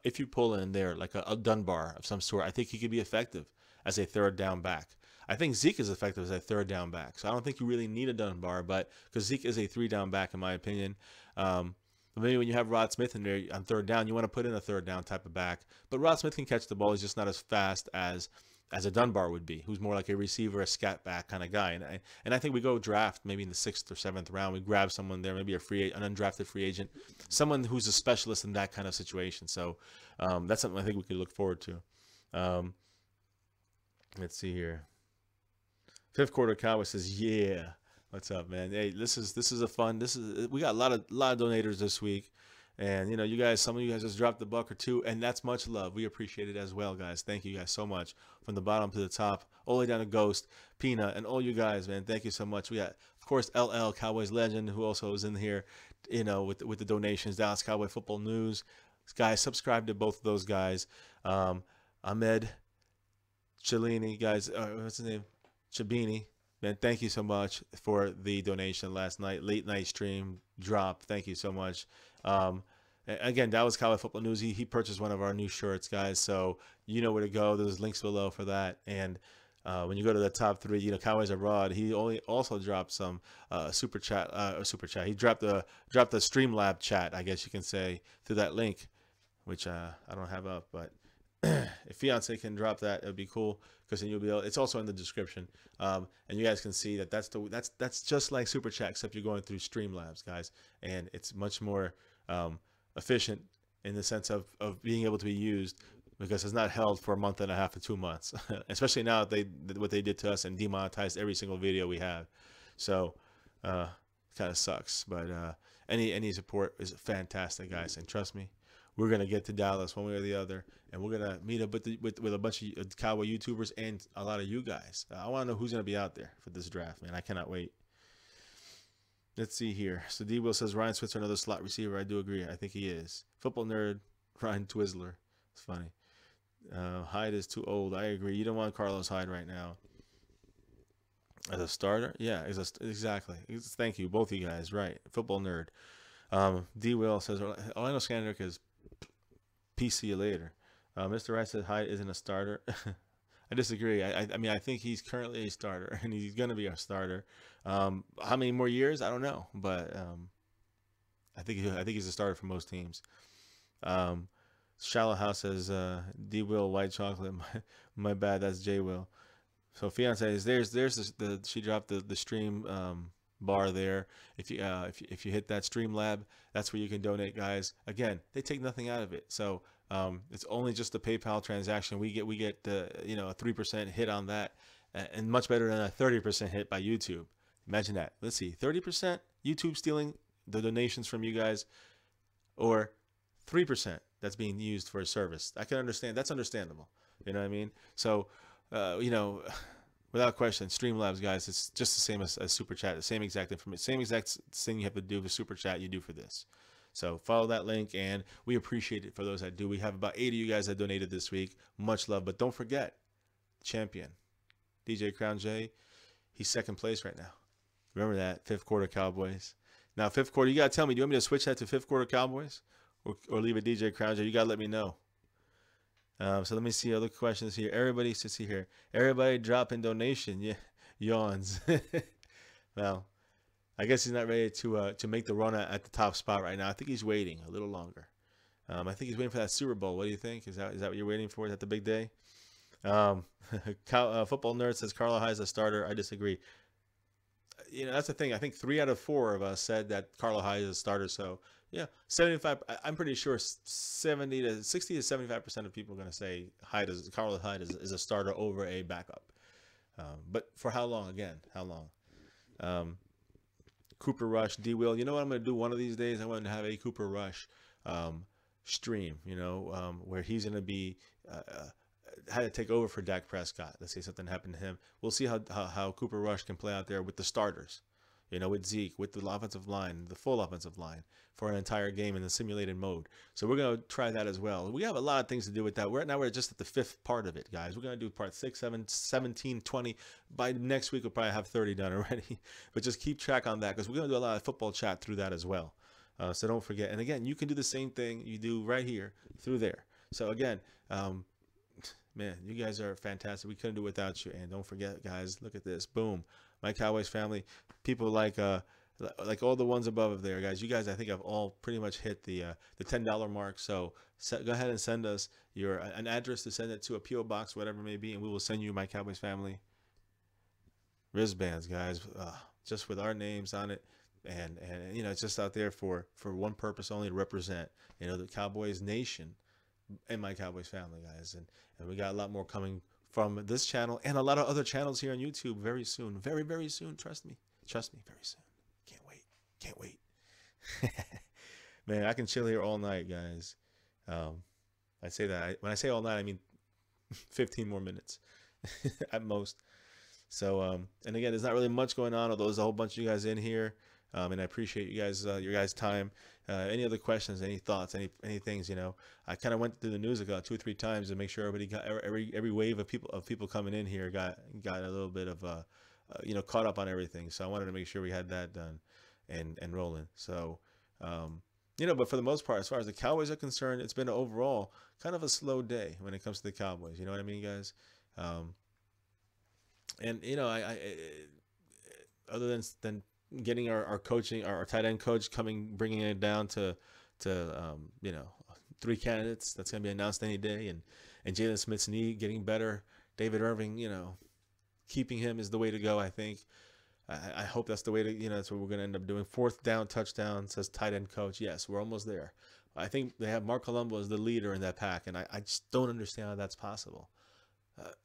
if you pull in there like a Dunbar of some sort, I think he could be effective as a third down back. I think Zeke is effective as a third down back. So I don't think you really need a Dunbar, but because Zeke is a 3-down back in my opinion. Maybe when you have Rod Smith in there on third down, you want to put in a third down type of back. But Rod Smith can catch the ball. He's just not as fast as a Dunbar would be, who's more like a receiver, a scat back kind of guy. And I think we go draft maybe in the 6th or 7th round. We grab someone there, maybe an undrafted free agent, someone who's a specialist in that kind of situation. So that's something I think we could look forward to. Let's see here. Fifth Quarter Cowboy says, "Yeah, what's up, man? Hey, this is a fun. We got a lot of donators this week, and you guys, some of you guys just dropped a buck or two, and that's much love. We appreciate it as well, guys. Thank you guys so much from the bottom to the top, all the way down to Ghost, Peanut, and all you guys, man. Thank you so much. We got, of course, LL Cowboys legend who also is in here, with the donations. Dallas Cowboy Football News, guys, subscribe to both of those guys. Ahmed Cellini, guys, what's his name? Chabini, man, thank you so much for the donation last night, late night stream drop. Thank you so much. Again, Dallas Cowboy Football News. He purchased one of our new shirts, guys. So you know where to go. There's links below for that. And when you go to the top 3, Cowboys Abroad, he also dropped some super chat. He dropped the Streamlab chat, I guess you can say, through that link, which I don't have up, but if Fiance can drop that, it would be cool, because then you'll be able. It's also in the description, and you guys can see that that's just like Super Chat, except you're going through Streamlabs, guys, and it's much more efficient in the sense of being able to be used, because it's not held for a month and a half to 2 months, especially now what they did to us and demonetized every single video we have. So kind of sucks, but any support is fantastic, guys, and trust me, we're gonna get to Dallas one way or the other, and we're gonna meet up with a bunch of Cowboy YouTubers and a lot of you guys. I want to know who's gonna be out there for this draft, man. I cannot wait. Let's see here. So D Will says Ryan Switzer another slot receiver. I do agree. I think he is. Football nerd Ryan Twizzler. It's funny. Hyde is too old. I agree. You don't want Carlos Hyde right now as a starter. Yeah, exactly. Thank you, both of you guys. Right. Football nerd. D Will says Orlando Scandrick is. Peace, see you later. Mr. Rice said Hyde isn't a starter. I disagree. I mean, I think he's currently a starter, and he's going to be our starter. How many more years? I don't know, but I think he's a starter for most teams. Shallow House says D Will white chocolate. My bad. That's J Will. So Fiance is there's she dropped the stream bar there. If you hit that Streamlab, that's where you can donate, guys. Again, they take nothing out of it, so it's only just a PayPal transaction. We get a 3% hit on that, and much better than a 30% hit by YouTube. Imagine that. Let's see, 30% YouTube stealing the donations from you guys, or 3% that's being used for a service. I can understand. That's understandable. You know what I mean? So without question, Streamlabs, guys, it's just the same as Super Chat. The same exact information, same exact thing you have to do with Super Chat, you do for this. So follow that link, and we appreciate it for those that do. We have about 80 of you guys that donated this week. Much love. But don't forget, champion, DJ Crown J, he's second place right now. Remember that, Fifth Quarter Cowboys. Now, Fifth Quarter, you got to tell me, do you want me to switch that to Fifth Quarter Cowboys or leave it DJ Crown J? You got to let me know. So let me see other questions here. Everybody sits here. Everybody drop in donation. Yeah, yawns. Well, I guess he's not ready to make the run at the top spot right now. I think he's waiting a little longer. I think he's waiting for that Super Bowl. What do you think? Is that what you're waiting for? Is that the big day? Football Nerd says Carlo Hyde is a starter. I disagree. That's the thing. I think 3 out of 4 of us said that Carlo Hyde is a starter. So yeah, 75. I'm pretty sure 60 to 75% of people are going to say Carlo Hyde is a starter over a backup. But for how long? Again, how long? Cooper Rush, D Will. You know what I'm going to do one of these days? I want to have a Cooper Rush stream, where he's going to be had to take over for Dak Prescott. Let's say something happened to him. We'll see how Cooper Rush can play out there with the starters, with Zeke, with the offensive line, the full offensive line for an entire game in the simulated mode. So we're going to try that as well. We have a lot of things to do with that. Right now we're just at the 5th part of it, guys. We're going to do part 6, 7, 17, 20. By next week, we'll probably have 30 done already. But just keep track on that because we're going to do a lot of football chat through that as well. So don't forget. And again, you can do the same thing you do right here through there. So again, man, you guys are fantastic. We couldn't do it without you. And don't forget, guys, look at this. Boom. My Cowboys family, people like all the ones above there, guys. You guys, I think, have all pretty much hit the $10 mark. So go ahead and send us an address to send it to, a PO box, whatever it may be, and we will send you, My Cowboys family, wristbands, guys, just with our names on it. And it's just out there for one purpose only, to represent, the Cowboys nation and My Cowboys family, guys. And we got a lot more coming from this channel and a lot of other channels here on YouTube very soon. Very, very soon. Trust me, very soon. Can't wait. Man, I can chill here all night, guys. I say that. When I say all night, I mean 15 more minutes at most. So, and again, there's not really much going on, although there's a whole bunch of you guys in here. And I appreciate you guys, your guys' time. Any other questions, any thoughts, any things, I kind of went through the news 2 or 3 times to make sure everybody got every wave of people coming in here got a little bit of caught up on everything. So I wanted to make sure we had that done and rolling. So but for the most part, as far as the Cowboys are concerned, it's been overall kind of a slow day when it comes to the Cowboys. You know what I mean, guys? And I other than getting our coaching, our tight end coach bringing it down to 3 candidates that's going to be announced any day, and Jaylon Smith's knee getting better. David Irving, keeping him is the way to go. I think. I hope that's the way to, that's what we're going to end up doing. 4th down touchdown, says tight end coach. Yes, we're almost there. I think they have Mark Colombo as the leader in that pack, and I just don't understand how that's possible.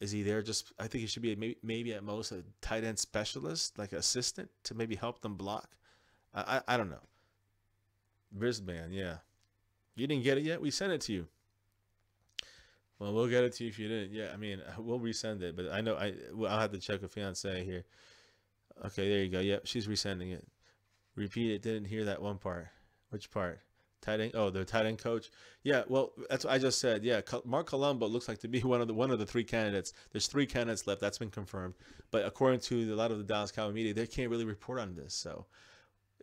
Is he there? I think he should be maybe at most a tight end specialist, like assistant, to maybe help them block. I don't know. Wristband, yeah. You didn't get it yet? We sent it to you. Well, we'll get it to you if you didn't. Yeah, I mean, we'll resend it, but I know I'll have to check with fiance here. Okay, there you go. Yep, she's resending it. Repeat it. Didn't hear that one part. Which part? Tight end. Oh, the tight end coach. Yeah, well, that's what I just said. Yeah, Mark Colombo looks like to be one of the 3 candidates. There's 3 candidates left. That's been confirmed. But according to a lot of the Dallas Cowboy media, they can't really report on this. So,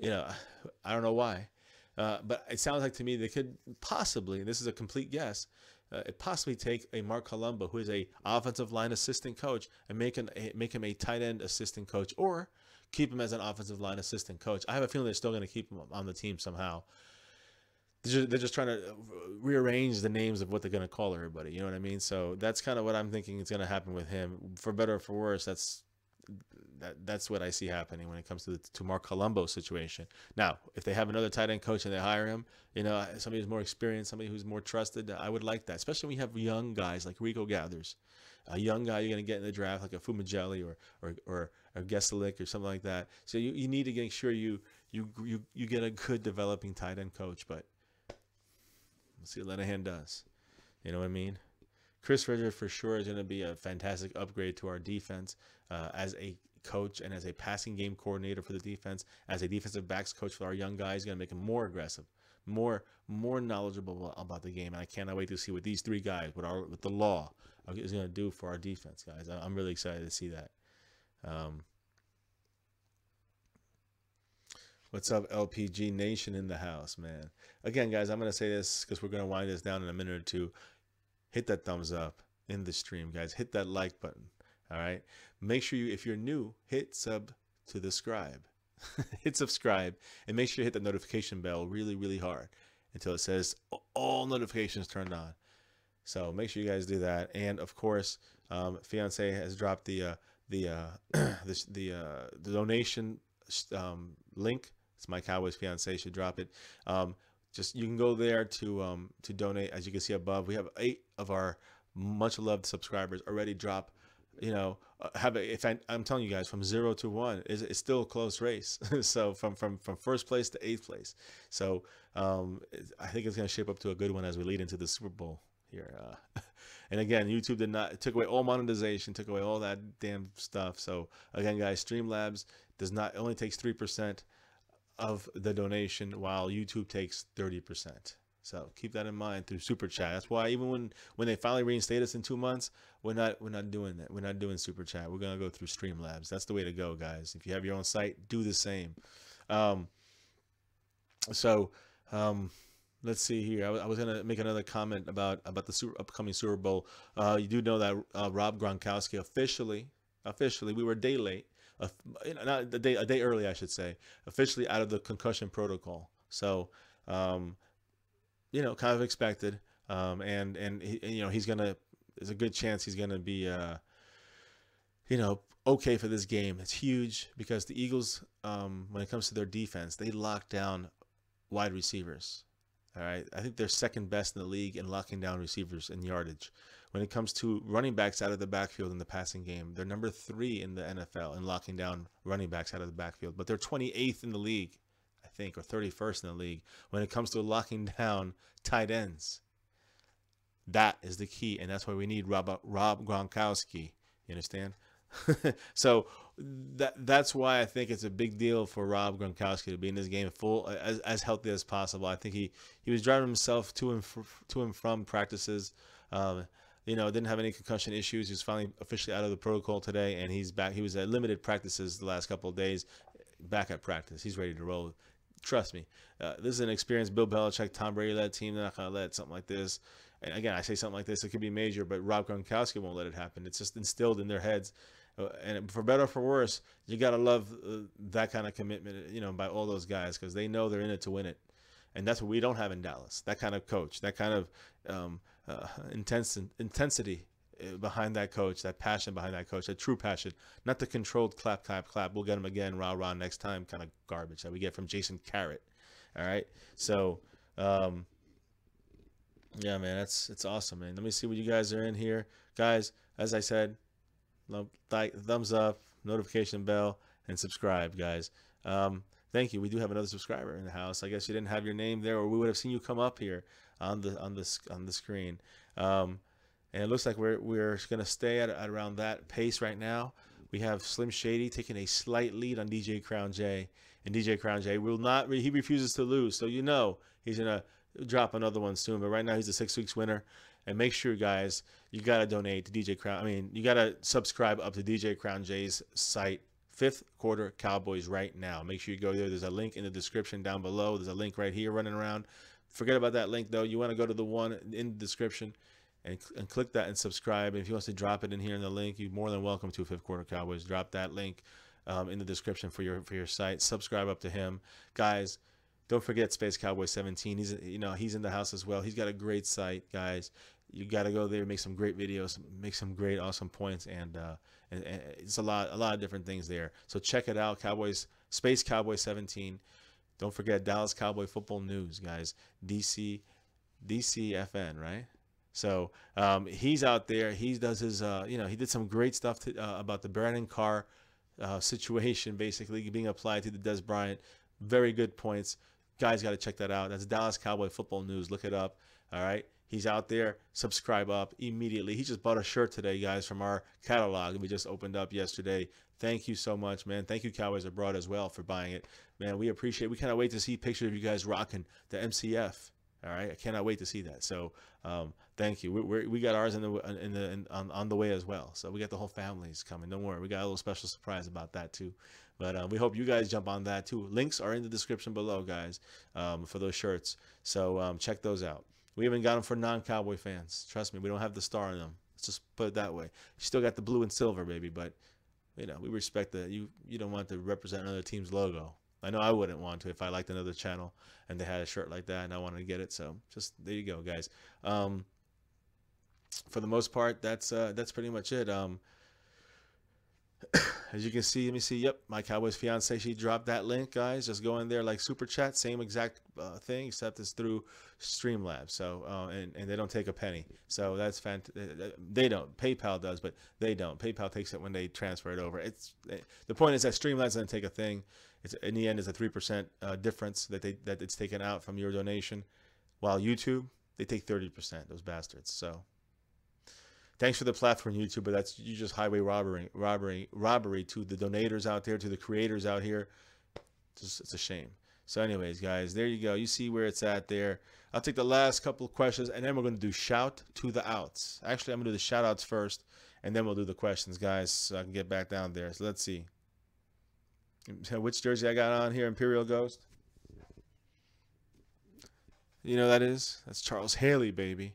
I don't know why. But it sounds like to me they could possibly, this is a complete guess, possibly take a Mark Colombo, who is a offensive line assistant coach, and make him a tight end assistant coach, or keep him as an offensive line assistant coach. I have a feeling they're still going to keep him on the team somehow. They're just trying to rearrange the names of what they're going to call everybody. You know what I mean? So that's kind of what I'm thinking is going to happen with him. For better or for worse, that's what I see happening when it comes to Mark Colombo's situation. Now, if they have another tight end coach and they hire him, somebody who's more experienced, somebody who's more trusted, I would like that. Especially when you have young guys like Rico Gathers, a young guy you're going to get in the draft like a Fumajelli or Gesselik or something like that. So you need to make sure you get a good developing tight end coach. But we'll see what Lenahan does. You know what I mean? Chris Ridger for sure is going to be a fantastic upgrade to our defense as a coach and as a passing game coordinator for the defense, as a defensive backs coach for our young guys. Going to make them more aggressive, more knowledgeable about the game. And I cannot wait to see what these 3 guys, what the law is going to do for our defense, guys. I'm really excited to see that. What's up, LPG Nation in the house, man? Again, guys, I'm going to say this because we're going to wind this down in a minute or two. Hit that thumbs up in the stream, guys. Hit that like button. All right. Make sure if you're new, hit sub to the scribe. Hit subscribe and make sure you hit the notification bell really, really hard until it says all notifications turned on. So make sure you guys do that. And of course, fiance has dropped the donation link. It's My Cowboys Fiance should drop it. Just you can go there to donate. As you can see above, we have 8 of our much loved subscribers already drop you know, if I'm telling you guys, from 0 to 1 is it's still a close race. So from first place to 8th place. So I think it's going to shape up to a good one as we lead into the Super Bowl here. And again, YouTube took away all monetization, took away all that damn stuff. So again, guys, Streamlabs only takes 3% of the donation, while YouTube takes 30%. So keep that in mind through Super Chat. That's why even when they finally reinstate us in 2 months, we're not doing that. We're not doing Super Chat. We're gonna go through Streamlabs. That's the way to go, guys. If you have your own site, do the same. Let's see here. I was gonna make another comment about the upcoming Super Bowl. You do know that Rob Gronkowski officially, we were a day late, not a day early, I should say, officially out of the concussion protocol. So. Kind of expected, and he's gonna. There's a good chance he's gonna be, okay for this game. It's huge because the Eagles, when it comes to their defense, they lock down wide receivers. All right, I think they're second best in the league in locking down receivers in yardage. When it comes to running backs out of the backfield in the passing game, they're number 3 in the NFL in locking down running backs out of the backfield, but they're 28th in the league, I think, or 31st in the league when it comes to locking down tight ends. That is the key, and that's why we need Rob Gronkowski. You understand? So that's why I think it's a big deal for Rob Gronkowski to be in this game full as healthy as possible. I think he was driving himself to and from practices. Didn't have any concussion issues. He was finally officially out of the protocol today, and he's back. He was at limited practices the last couple of days. Back at practice, he's ready to roll. Trust me, this is an experienced Bill Belichick, Tom Brady led team. They're not going to let something like this. And again, I say something like this, it could be major, but Rob Gronkowski won't let it happen. It's just instilled in their heads. And for better or for worse, you got to love that kind of commitment, by all those guys, because they know they're in it to win it. And that's what we don't have in Dallas. That kind of coach, that kind of intensity behind that coach, that passion behind that coach, that true passion, not the controlled clap, clap, clap. We'll get him again, rah, rah, next time kind of garbage that we get from Jason Carrot. All right. So, yeah, man, it's awesome, man. Let me see what you guys are in here. Guys, as I said, thumbs up, notification bell, and subscribe, guys. Thank you. We do have another subscriber in the house. I guess you didn't have your name there, or we would have seen you come up here on the screen. And it looks like we're gonna stay at around that pace right now. We have Slim Shady taking a slight lead on DJ Crown J, and DJ Crown J he refuses to lose, so he's gonna drop another one soon. But right now he's a 6 weeks winner. And make sure, guys, you gotta donate to DJ Crown. I mean, you gotta subscribe up to DJ Crown J's site, 5th Quarter Cowboys, right now. Make sure you go there. There's a link in the description down below. There's a link right here running around. Forget about that link though. You want to go to the one in the description and click that and subscribe. And if he wants to drop it in here in the link, you're more than welcome to 5th Quarter Cowboys. Drop that link in the description for your site. Subscribe up to him, guys. Don't forget Space Cowboy 17. He's in the house as well. He's got a great site, guys. You got to go there, make some great videos, make some great awesome points, and it's a lot of different things there. So check it out, Space Cowboy 17. Don't forget Dallas Cowboy Football News, guys. DCFN, right? So he's out there. He does his, he did some great stuff about the Brandon Carr situation, basically being applied to the Des Bryant. Very good points. Guys, got to check that out. That's Dallas Cowboy Football News. Look it up. All right. He's out there. Subscribe up immediately. He just bought a shirt today, guys, from our catalog. We just opened up yesterday. Thank you so much, man. Thank you, Cowboys Abroad, as well, for buying it. Man, we appreciate it. We cannot wait to see pictures of you guys rocking the MCF. All right. I cannot wait to see that. So thank you. We got ours on the way as well. So we got the whole families coming. Don't worry. We got a little special surprise about that, too. But we hope you guys jump on that, too. Links are in the description below, guys, for those shirts. So check those out. We even got them for non-Cowboy fans. Trust me, we don't have the star in them. Let's just put it that way. You still got the blue and silver, baby, but we respect that you don't want to represent another team's logo. I know I wouldn't want to if I liked another channel and they had a shirt like that and I wanted to get it. So just there you go, guys. For the most part, that's pretty much it. As you can see, let me see. Yep, my Cowboys fiance, she dropped that link, guys. Just go in there like super chat, same exact thing, except it's through Streamlabs. So and they don't take a penny. So that's fantastic. They don't. PayPal does, but they don't. PayPal takes it when they transfer it over. The point is that Streamlabs doesn't take a thing. It's in the end, it's a 3% difference that it's taken out from your donation. While YouTube, they take 30%. Those bastards. So. Thanks for the platform, YouTube, but that's you just highway robbery to the donators out there, to the creators out here. It's a shame. So anyways, guys, there you go. You see where it's at there. I'll take the last couple of questions, and then we're going to do shout to the outs. Actually, I'm going to do the shout outs first, and then we'll do the questions, guys, so I can get back down there. So let's see. Which jersey I got on here, Imperial Ghost? You know who that is? That's Charles Haley, baby.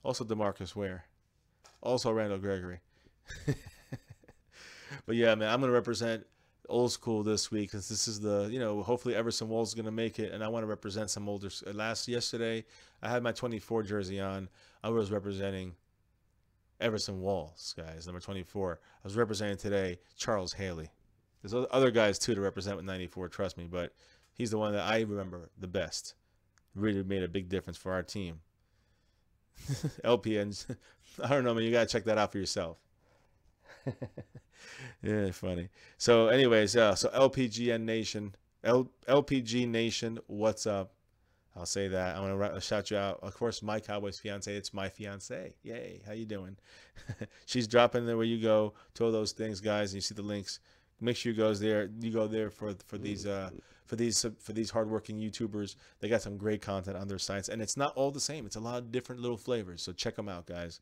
Also DeMarcus Ware. Also Randall Gregory. But yeah, man, I'm going to represent old school this week because this is the, hopefully Everson Walls is going to make it. And I want to represent some older. Yesterday, I had my 24 jersey on. I was representing Everson Walls, guys, number 24. I was representing today Charles Haley. There's other guys, too, to represent with 94, trust me. But he's the one that I remember the best. Really made a big difference for our team. LPNs. I don't know, man. You got to check that out for yourself. Yeah, funny. So anyways, so LPGN Nation, LPG Nation, what's up? I'll say that. I want to shout you out. Of course, my Cowboys fiance. It's my fiance. Yay. How you doing? She's dropping there where you go to all those things, guys. And you see the links. Make sure you go there for these hardworking YouTubers. They got some great content on their sites, and it's not all the same. It's a lot of different little flavors. So check them out, guys.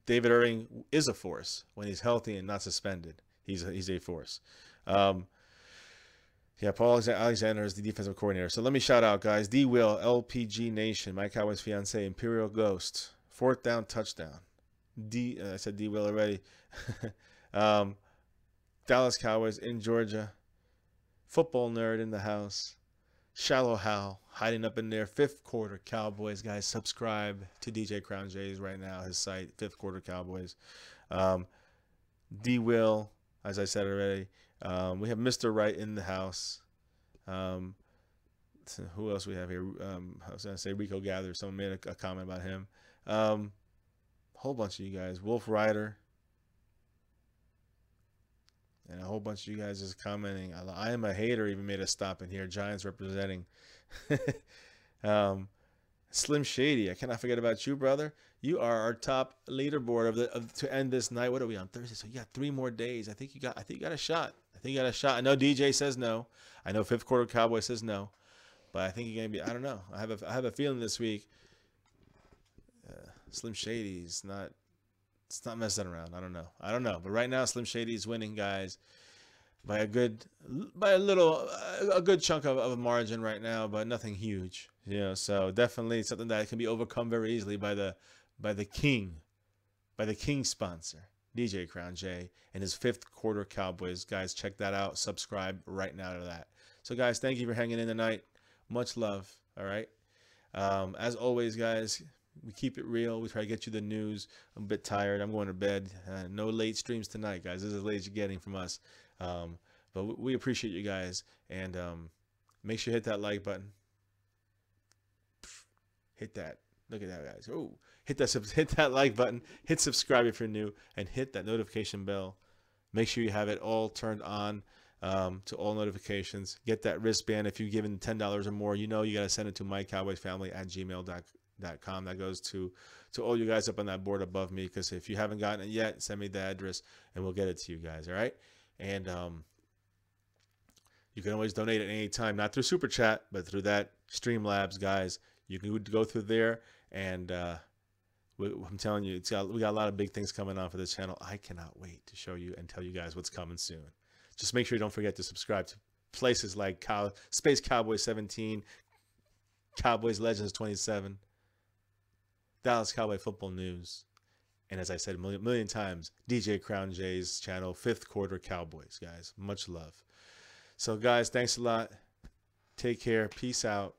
David Irving is a force when he's healthy and not suspended. He's a force. Yeah, Paul Alexander is the defensive coordinator. So let me shout out, guys. D. Will, LPG Nation, my Cowboys fiance, Imperial Ghost, 4th down touchdown. I said D. Will already. Dallas Cowboys in Georgia. Football nerd in the house. Shallow Hal hiding up in there. 5th quarter Cowboys, guys. Subscribe to DJ Crown J's right now. His site, 5th quarter Cowboys. D. Will, as I said already. We have Mr. Wright in the house. Who else we have here? I was going to say Rico Gather. Someone made a comment about him. Whole bunch of you guys. Wolf Rider. And a whole bunch of you guys is commenting. I am a hater even made a stop in here. Giants representing. Slim Shady. I cannot forget about you, brother. You are our top leaderboard to end this night. What are we on Thursday? So you got 3 more days. I think you got a shot. I know DJ says no. I know 5th quarter Cowboy says no. But I think you're gonna be. I don't know. I have a feeling this week. Slim Shady is not. It's not messing around. I don't know. But right now, Slim Shady is winning, guys, by a good chunk of a margin right now, but nothing huge. So definitely something that can be overcome very easily by the king sponsor, DJ Crown J, and his 5th quarter Cowboys. Guys, check that out. Subscribe right now to that. So, guys, thank you for hanging in tonight. Much love. All right. As always, guys. We keep it real. We try to get you the news. I'm a bit tired. I'm going to bed. No late streams tonight, guys. This is as late as you're getting from us. But we appreciate you guys. And make sure you hit that like button. Hit that. Look at that, guys. Oh, hit that like button. Hit subscribe if you're new. And hit that notification bell. Make sure you have it all turned on to all notifications. Get that wristband. If you've given $10 or more, you got to send it to mycowboysfamily@gmail.com. That goes to all you guys up on that board above me, because if you haven't gotten it yet, send me the address and we'll get it to you guys. All right. And you can always donate at any time, not through Super Chat, but through that Streamlabs, guys. You can go through there, and I'm telling you, we got a lot of big things coming on for this channel. I cannot wait to show you and tell you guys what's coming soon. Just make sure you don't forget to subscribe to places like Space Cowboy 17, Cowboys Legends 27, Dallas Cowboy Football News, and as I said a million times, DJ Crown J's channel, 5th quarter Cowboys, guys. Much love. So, guys, thanks a lot. Take care. Peace out.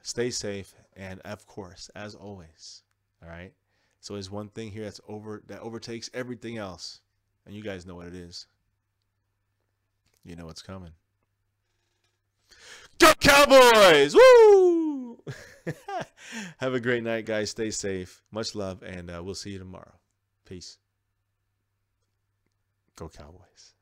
Stay safe. And, of course, as always, all right, so there's one thing here that overtakes everything else. And you guys know what it is. You know what's coming. Go Cowboys! Woo! Have a great night, guys. Stay safe. Much love, and we'll see you tomorrow. Peace. Go Cowboys.